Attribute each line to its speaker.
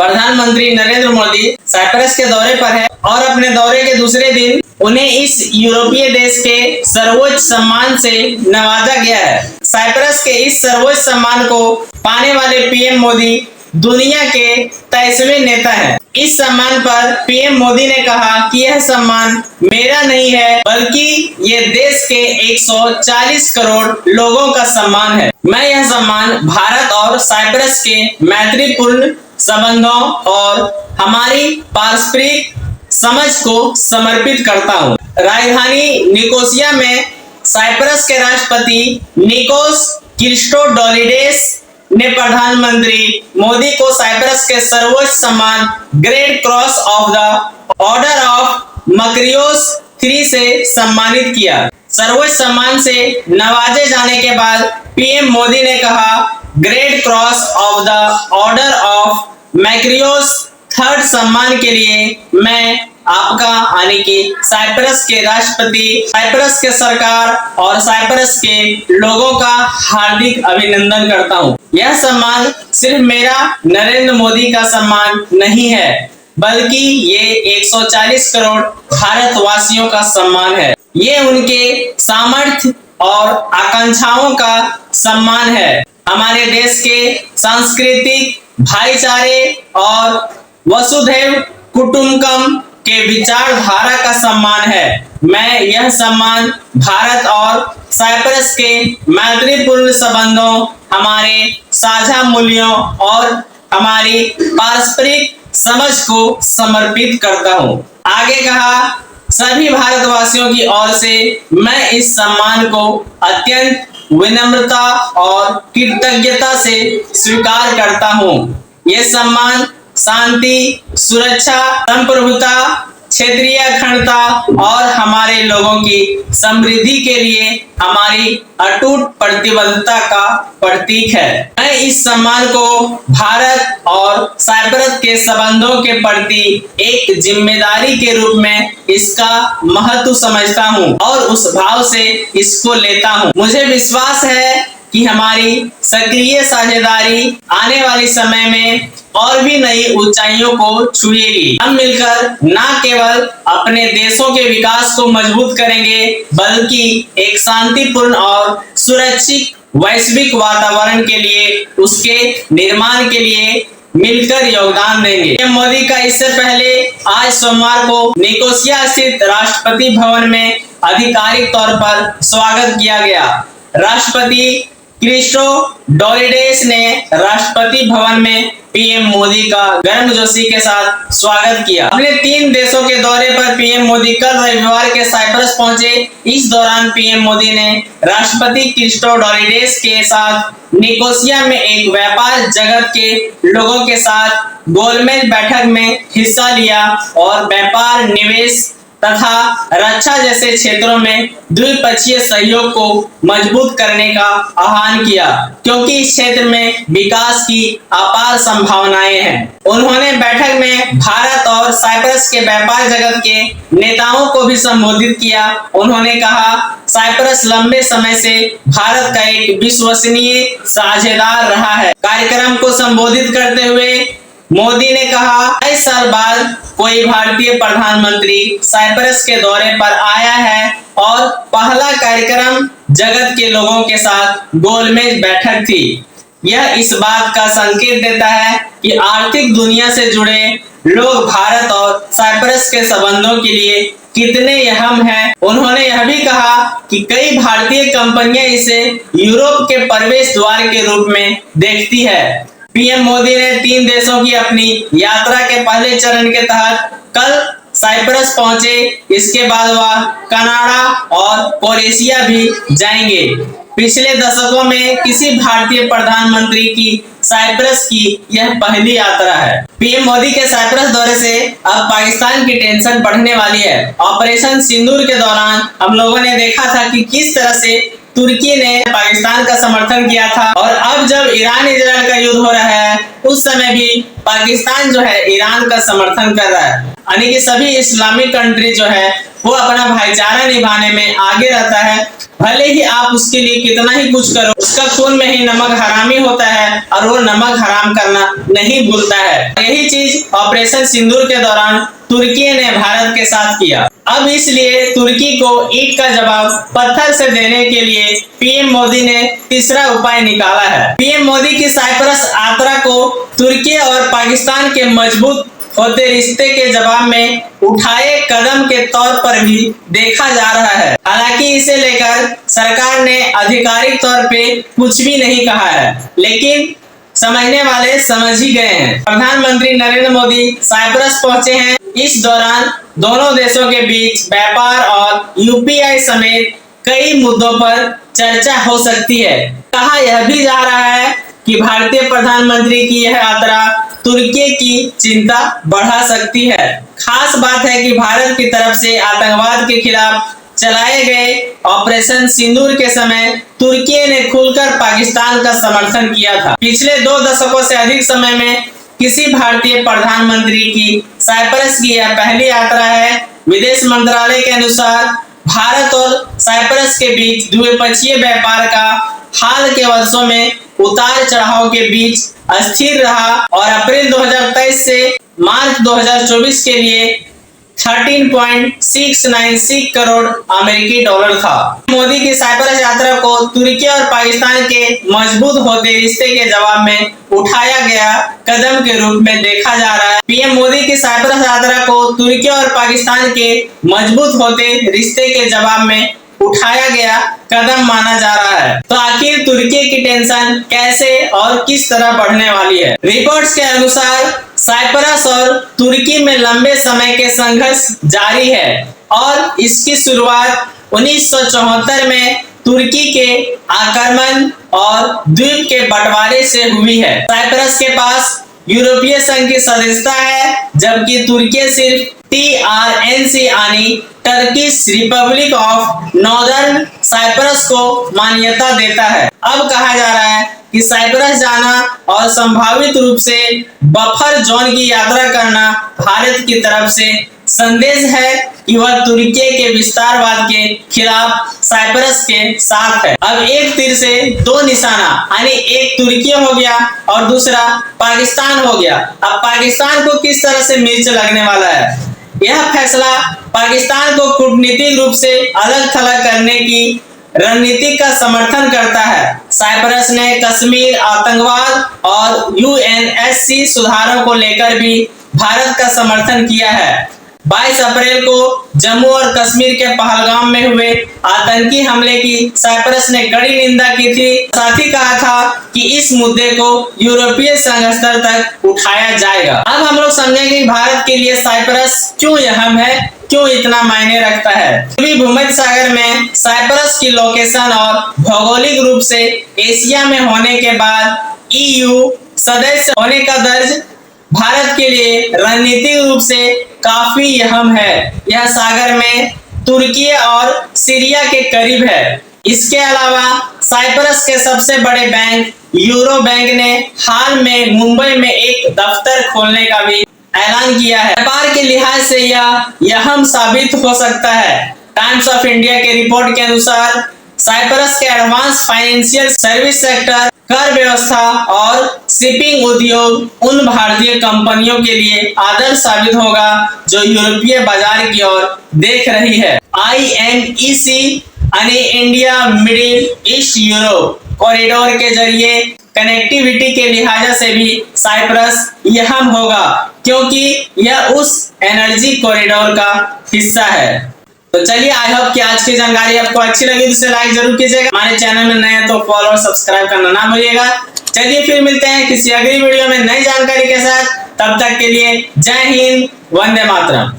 Speaker 1: प्रधानमंत्री नरेंद्र मोदी साइप्रस के दौरे पर है और अपने दौरे के दूसरे दिन उन्हें इस यूरोपीय देश के सर्वोच्च सम्मान से नवाजा गया है। साइप्रस के इस सर्वोच्च सम्मान को पाने वाले पीएम मोदी दुनिया के 23वें नेता हैं। इस सम्मान पर पीएम मोदी ने कहा कि यह सम्मान मेरा नहीं है, बल्कि ये देश के 140 करोड़ लोगों का सम्मान है। मैं यह सम्मान भारत और साइप्रस के मैत्रीपूर्ण संबंधों और हमारी पारस्परिक समझ को समर्पित करता हूँ। राजधानी निकोसिया में साइप्रस के राष्ट्रपति निकोस क्रिस्टोडोलिडेस ने प्रधानमंत्री मोदी को साइप्रस के सर्वोच्च सम्मान great cross of the order of Makarios III से सम्मानित किया। सर्वोच्च सम्मान से नवाजे जाने के बाद पीएम मोदी ने कहा, great cross of the order of Makarios III सम्मान के लिए मैं आपका यानी कि साइप्रस के राष्ट्रपति, साइप्रस के सरकार और साइप्रस के लोगों का हार्दिक अभिनंदन करता हूं। यह सम्मान सिर्फ मेरा नरेंद्र मोदी का सम्मान नहीं है, बल्कि ये 140 करोड़ भारतवासियों का सम्मान है। ये उनके सामर्थ्य और आकांक्षाओं का सम्मान है। हमारे देश के सांस्कृतिक भाईचारे और वसुधैव कुटुंबकम के विचारधारा का सम्मान है। मैं यह सम्मान भारत और साइप्रस के मैत्रीपूर्ण संबंधों, हमारे साझा मूल्यों और हमारी पारस्परिक समझ को समर्पित करता हूँ। आगे कहा, सभी भारतवासियों की ओर से मैं इस सम्मान को अत्यंत विनम्रता और कृतज्ञता से स्वीकार करता हूँ। ये सम्मान शांति, सुरक्षा, संप्रभुता, क्षेत्रीय अखंडता और हमारे लोगों की समृद्धि के लिए हमारी अटूट प्रतिबद्धता का प्रतीक है। मैं इस सम्मान को भारत और साइप्रस के संबंधों के प्रति एक जिम्मेदारी के रूप में इसका महत्व समझता हूँ और उस भाव से इसको लेता हूँ। मुझे विश्वास है कि हमारी सक्रिय साझेदारी आने वाले समय में और भी नई ऊंचाइयों को छुएगी। हम मिलकर न केवल अपने देशों के विकास को मजबूत करेंगे, बल्कि एक शांतिपूर्ण और सुरक्षित वैश्विक वातावरण के लिए, उसके निर्माण के लिए मिलकर योगदान देंगे। पीएम मोदी का इससे पहले आज सोमवार को निकोसिया स्थित राष्ट्रपति भवन में आधिकारिक तौर पर स्वागत किया गया। राष्ट्रपति क्रिस्टोडोलिडेस ने राष्ट्रपति भवन में पीएम मोदी का गर्मजोशी के साथ स्वागत किया। अपने 3 देशों के दौरे पर पीएम मोदी कल रविवार के साइप्रस पहुंचे। इस दौरान पीएम मोदी ने राष्ट्रपति क्रिस्टोडोलिडेस के साथ निकोसिया में एक व्यापार जगत के लोगों के साथ गोलमेज बैठक में हिस्सा लिया और व्यापार, निवेश तथा रक्षा जैसे क्षेत्रों में द्विपक्षीय सहयोग को मजबूत करने का आह्वान किया, क्योंकि इस क्षेत्र में विकास की अपार संभावनाएं हैं। उन्होंने बैठक में भारत और साइप्रस के व्यापार जगत के नेताओं को भी संबोधित किया। उन्होंने कहा, साइप्रस लंबे समय से भारत का एक विश्वसनीय साझेदार रहा है। कार्यक्रम को संबोधित करते हुए मोदी ने कहा, 22 साल बाद कोई भारतीय प्रधानमंत्री साइप्रस के दौरे पर आया है और पहला कार्यक्रम जगत के लोगों के साथ गोलमेज बैठक थी। यह इस बात का संकेत देता है कि आर्थिक दुनिया से जुड़े लोग भारत और साइप्रस के संबंधों के लिए कितने अहम हैं। उन्होंने यह भी कहा कि कई भारतीय कंपनियां इसे यूरोप के प्रवेश द्वार के रूप में देखती है। पीएम मोदी ने 3 देशों की अपनी यात्रा के पहले चरण के तहत कल साइप्रस पहुंचे। इसके बाद वह कनाडा और क्रोएशिया भी जाएंगे। पिछले दशकों में किसी भारतीय प्रधानमंत्री की साइप्रस की यह पहली यात्रा है। पीएम मोदी के साइप्रस दौरे से अब पाकिस्तान की टेंशन बढ़ने वाली है। ऑपरेशन सिंदूर के दौरान हम लोगों ने देखा था कि किस तरह से तुर्की ने पाकिस्तान का समर्थन किया था, और अब जब ईरान इजराइल का युद्ध हो रहा है उस समय भी पाकिस्तान जो है ईरान का समर्थन कर रहा है। यानी कि सभी इस्लामिक कंट्री जो है वो अपना भाईचारा निभाने में आगे रहता है। भले ही आप उसके लिए कितना ही कुछ करो, उसका खून में ही नमक हरामी होता है और वो नमक हराम करना नहीं भूलता है। यही चीज ऑपरेशन सिंदूर के दौरान तुर्की ने भारत के साथ किया। अब इसलिए तुर्की को ईंट का जवाब पत्थर से देने के लिए पीएम मोदी ने तीसरा उपाय निकाला है। पीएम मोदी की साइप्रस यात्रा को तुर्की और पाकिस्तान के मजबूत होते रिश्ते के जवाब में उठाए कदम के तौर पर भी देखा जा रहा है। हालांकि इसे लेकर सरकार ने आधिकारिक तौर पे कुछ भी नहीं कहा है, लेकिन समझने वाले समझ ही गए हैं। प्रधानमंत्री नरेंद्र मोदी साइप्रस पहुंचे हैं। इस दौरान दोनों देशों के बीच व्यापार और यूपीआई समेत कई मुद्दों पर चर्चा हो सकती है। कहा यह भी जा रहा है कि भारतीय प्रधानमंत्री की यह यात्रा तुर्की की चिंता बढ़ा सकती है। खास बात है कि भारत की तरफ से आतंकवाद के खिलाफ चलाए गए ऑपरेशन सिंदूर के समय तुर्की ने खुलकर पाकिस्तान का समर्थन किया था। पिछले 2 दशकों से अधिक समय में किसी भारतीय प्रधानमंत्री की साइप्रस की यह पहली यात्रा है। विदेश मंत्रालय के अनुसार भारत और साइप्रस के बीच द्विपक्षीय व्यापार का हाल के वर्षों में उतार चढ़ाव के बीच अस्थिर रहा और अप्रैल 2023 से मार्च 2024 के लिए 13.696 करोड़ अमेरिकी डॉलर था। मोदी की साइप्रस यात्रा को तुर्की और पाकिस्तान के मजबूत होते रिश्ते के जवाब में उठाया गया कदम के रूप में देखा जा रहा है। पीएम मोदी की साइप्रस यात्रा को तुर्की और पाकिस्तान के मजबूत होते रिश्ते के जवाब में उठाया गया कदम माना जा रहा है। तो आखिर तुर्की की टेंशन कैसे और किस तरह बढ़ने वाली है? रिपोर्ट्स के अनुसार साइप्रस और तुर्की में लंबे समय के संघर्ष जारी है और इसकी शुरुआत 1974 में तुर्की के आक्रमण और द्वीप के बंटवारे से हुई है। साइप्रस के पास यूरोपीय संघ की सदस्यता है, जबकि तुर्की सिर्फ TRNC यानी Turkish Republic of Northern Cyprus को मान्यता देता है। अब कहा जा रहा है कि साइप्रस जाना और संभावित रूप से बफर जोन की यात्रा करना भारत की तरफ से संदेश है कि वह तुर्की के विस्तारवाद के खिलाफ साइप्रस के साथ है। अब एक तीर से 2 निशाना, यानी एक तुर्की हो गया और दूसरा पाकिस्तान हो गया। अब पाकिस्तान को किस तरह से मिर्च लगने वाला है? यह फैसला पाकिस्तान को कूटनीतिक रूप से अलग थलग करने की रणनीति का समर्थन करता है। साइप्रस ने कश्मीर आतंकवाद और UNSC सुधारों को लेकर भी भारत का समर्थन किया है। 22 अप्रैल को जम्मू और कश्मीर के पहलगाम में हुए आतंकी हमले की साइप्रस ने कड़ी निंदा की थी। साथ ही कहा था कि इस मुद्दे को यूरोपीय संघ स्तर तक उठाया जाएगा। अब हम लोग समझेंगे कि भारत के लिए साइप्रस क्यों अहम है, क्यों इतना मायने रखता है। पूर्वी भूमध्य सागर में साइप्रस की लोकेशन और भौगोलिक रूप से एशिया में होने के बाद EU सदस्य होने का दर्ज भारत के लिए रणनीतिक रूप से काफी अहम है। यह सागर में तुर्की और सीरिया के करीब है। इसके अलावा साइप्रस के सबसे बड़े बैंक यूरो बैंक ने हाल में मुंबई में एक दफ्तर खोलने का भी ऐलान किया है। व्यापार के लिहाज से यह अहम साबित हो सकता है। टाइम्स ऑफ इंडिया के रिपोर्ट के अनुसार साइप्रस के एडवांस फाइनेंशियल सर्विस सेक्टर, कर व्यवस्था और शिपिंग उद्योग उन भारतीय कंपनियों के लिए आदर्श साबित होगा जो यूरोपीय बाजार की ओर देख रही है। IMEC यानी India middle east Europe corridor के जरिए कनेक्टिविटी के लिहाज से भी साइप्रस अहम होगा, क्योंकि यह उस एनर्जी कॉरिडोर का हिस्सा है। तो चलिए, आई होप कि आज की जानकारी आपको अच्छी लगी, तो इसे लाइक जरूर कीजिएगा। हमारे चैनल में नए हैं तो फॉलो और सब्सक्राइब करना ना भूलिएगा। चलिए फिर मिलते हैं किसी अगली वीडियो में नई जानकारी के साथ। तब तक के लिए जय हिंद, वंदे मातरम।